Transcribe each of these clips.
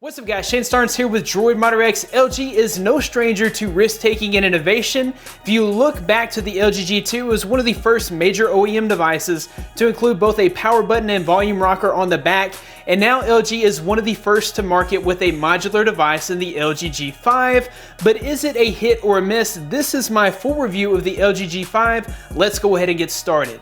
What's up guys, Starnes here with Droid Modder X. LG is no stranger to risk-taking and innovation. If you look back to the LG G2, it was one of the first major OEM devices to include both a power button and volume rocker on the back, and now LG is one of the first to market with a modular device in the LG G5. But is it a hit or a miss? This is my full review of the LG G5. Let's go ahead and get started.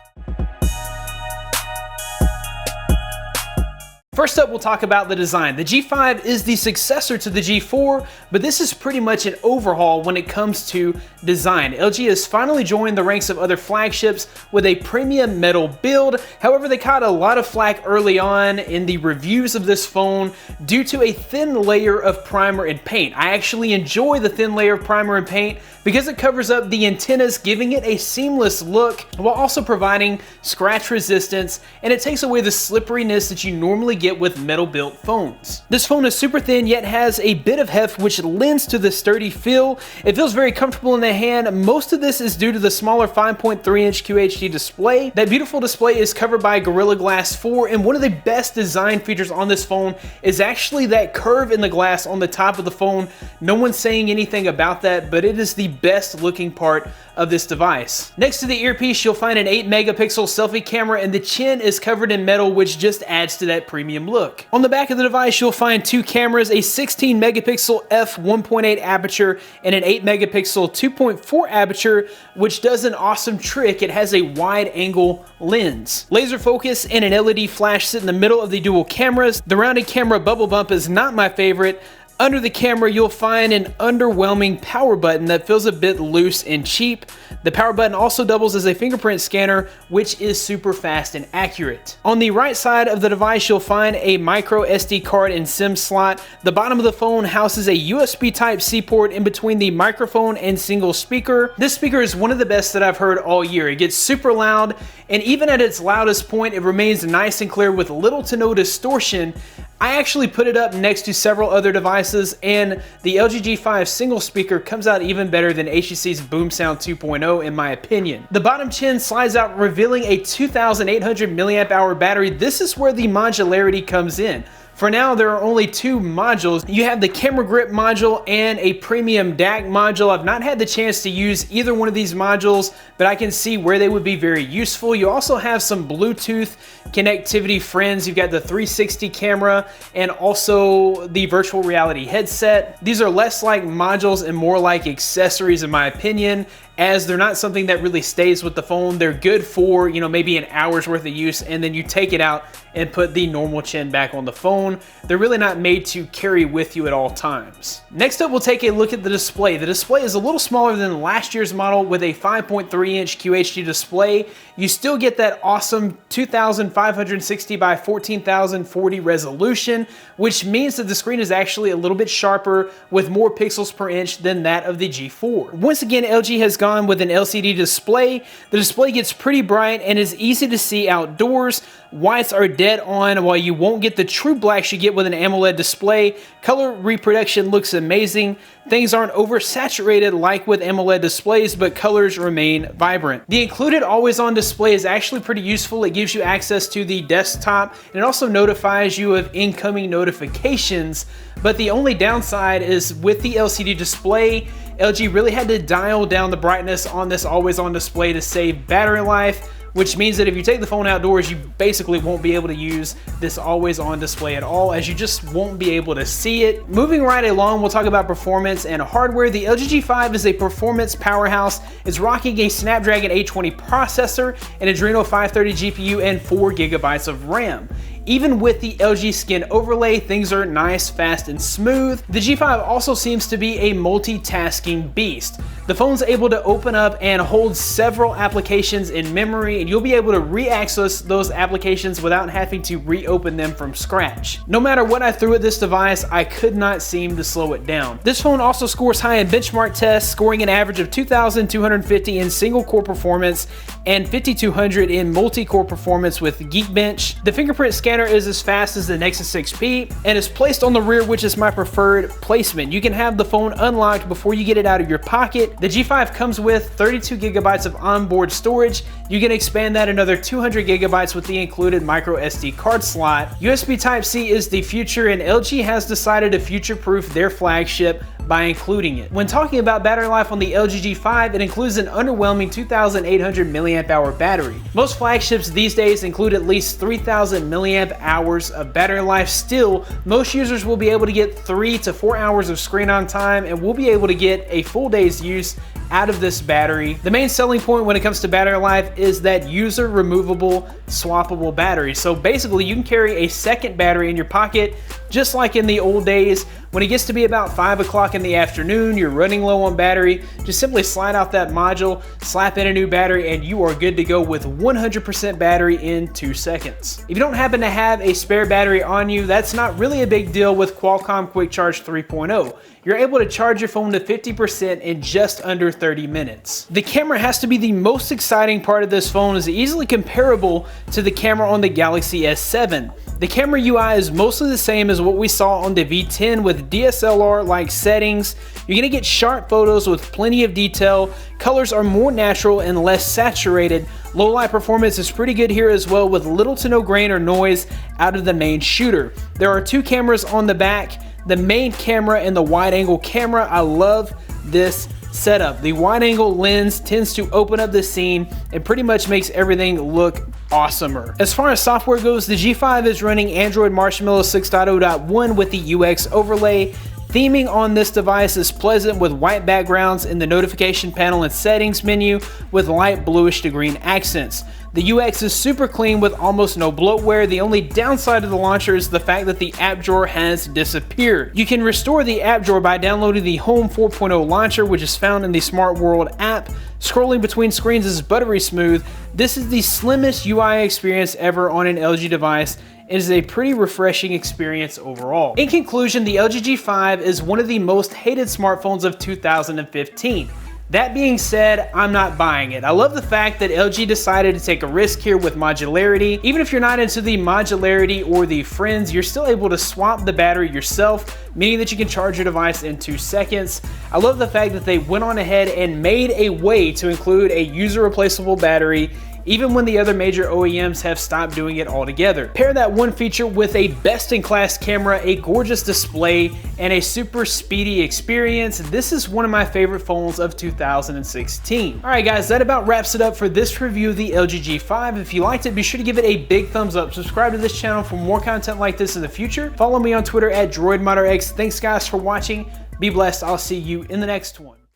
First up, we'll talk about the design. The G5 is the successor to the G4, but this is pretty much an overhaul when it comes to design. LG has finally joined the ranks of other flagships with a premium metal build. However, they caught a lot of flack early on in the reviews of this phone due to a thin layer of primer and paint. I actually enjoy the thin layer of primer and paint because it covers up the antennas, giving it a seamless look while also providing scratch resistance, and it takes away the slipperiness that you normally get with metal built phones. This phone is super thin yet has a bit of heft, which lends to the sturdy feel. It feels very comfortable in the hand. Most of this is due to the smaller 5.3-inch QHD display. That beautiful display is covered by Gorilla Glass 4, and one of the best design features on this phone is actually that curve in the glass on the top of the phone. No one's saying anything about that, but it is the best looking part of this device. Next to the earpiece, you'll find an 8-megapixel selfie camera, and the chin is covered in metal, which just adds to that premium look. On the back of the device, you'll find two cameras, a 16-megapixel f1.8 aperture and an 8-megapixel 2.4 aperture, which does an awesome trick. It has a wide-angle lens. Laser focus and an LED flash sit in the middle of the dual cameras. The rounded camera bubble bump is not my favorite. Under the camera, you'll find an underwhelming power button that feels a bit loose and cheap. The power button also doubles as a fingerprint scanner, which is super fast and accurate. On the right side of the device, you'll find a micro SD card and SIM slot. The bottom of the phone houses a USB Type-C port in between the microphone and single speaker. This speaker is one of the best that I've heard all year. It gets super loud, and even at its loudest point, it remains nice and clear with little to no distortion. I actually put it up next to several other devices, and the LG G5 single speaker comes out even better than HTC's Boom Sound 2.0 in my opinion. The bottom chin slides out, revealing a 2,800 milliamp hour battery. This is where the modularity comes in. For now, there are only two modules. You have the camera grip module and a premium DAC module. I've not had the chance to use either one of these modules, but I can see where they would be very useful. You also have some Bluetooth connectivity friends. You've got the 360 camera and also the virtual reality headset. These are less like modules and more like accessories in my opinion, as they're not something that really stays with the phone. They're good for, maybe an hour's worth of use, and then you take it out and put the normal chin back on the phone. They're really not made to carry with you at all times. Next up, we'll take a look at the display. The display is a little smaller than last year's model with a 5.3-inch QHD display. You still get that awesome 2560 by 14040 resolution, which means that the screen is actually a little bit sharper with more pixels per inch than that of the G4. Once again, LG has gone with an LCD display. The display gets pretty bright and is easy to see outdoors. Whites are dead on, while you won't get the true blacks you get with an AMOLED display. Color reproduction looks amazing. Things aren't oversaturated like with AMOLED displays, but colors remain vibrant. The included always-on display is actually pretty useful. It gives you access to the desktop, and it also notifies you of incoming notifications. But the only downside is with the LCD display, LG really had to dial down the brightness on this always-on display to save battery life, which means that if you take the phone outdoors, you basically won't be able to use this always-on display at all, as you just won't be able to see it. Moving right along, we'll talk about performance and hardware. The LG G5 is a performance powerhouse. It's rocking a Snapdragon 820 processor, an Adreno 530 GPU, and 4 GB of RAM. Even with the LG Skin overlay, things are nice, fast, and smooth. The G5 also seems to be a multitasking beast. The phone's able to open up and hold several applications in memory, and you'll be able to re-access those applications without having to reopen them from scratch. No matter what I threw at this device, I could not seem to slow it down. This phone also scores high in benchmark tests, scoring an average of 2,250 in single-core performance and 5,200 in multi-core performance with Geekbench. The fingerprint scanner is as fast as the Nexus 6P and is placed on the rear, which is my preferred placement. You can have the phone unlocked before you get it out of your pocket, The G5 comes with 32 gigabytes of onboard storage. You can expand that another 200 gigabytes with the included micro SD card slot. USB Type-C is the future, and LG has decided to future-proof their flagship by including it. When talking about battery life on the LG G5, it includes an underwhelming 2,800 milliamp hour battery. Most flagships these days include at least 3,000 milliamp hours of battery life. Still, most users will be able to get 3 to 4 hours of screen on time and will be able to get a full day's use out of this battery. The main selling point when it comes to battery life is that user removable swappable battery. So basically you can carry a second battery in your pocket just like in the old days. When it gets to be about 5 o'clock in the afternoon, you're running low on battery, just simply slide out that module, slap in a new battery, and you are good to go with 100% battery in 2 seconds. If you don't happen to have a spare battery on you, that's not really a big deal with Qualcomm Quick Charge 3.0. You're able to charge your phone to 50% in just under 30 minutes. The camera has to be the most exciting part of this phone, is easily comparable to the camera on the Galaxy S7. The camera UI is mostly the same as what we saw on the V10 with DSLR-like settings. You're gonna get sharp photos with plenty of detail. Colors are more natural and less saturated. Low light performance is pretty good here as well, with little to no grain or noise out of the main shooter. There are 2 cameras on the back, the main camera and the wide angle camera. I love this setup. The wide angle lens tends to open up the scene and pretty much makes everything look awesomer. As far as software goes, the G5 is running Android Marshmallow 6.0.1 with the UX overlay. Theming on this device is pleasant with white backgrounds in the notification panel and settings menu with light bluish to green accents. The UX is super clean with almost no bloatware. The only downside of the launcher is the fact that the app drawer has disappeared. You can restore the app drawer by downloading the Home 4.0 launcher, which is found in the Smart World app. Scrolling between screens is buttery smooth. This is the slimmest UI experience ever on an LG device. It is a pretty refreshing experience overall. In conclusion, the LG G5 is one of the most hated smartphones of 2015. That being said, I'm not buying it. I love the fact that LG decided to take a risk here with modularity. Even if you're not into the modularity or the friends, you're still able to swap the battery yourself, meaning that you can charge your device in 2 seconds. I love the fact that they went on ahead and made a way to include a user replaceable battery even when the other major OEMs have stopped doing it altogether. Pair that one feature with a best-in-class camera, a gorgeous display, and a super speedy experience. This is one of my favorite phones of 2016. All right guys, that about wraps it up for this review of the LG G5. If you liked it, be sure to give it a big thumbs up. Subscribe to this channel for more content like this in the future. Follow me on Twitter at DroidModderX. Thanks guys for watching. Be blessed. I'll see you in the next one.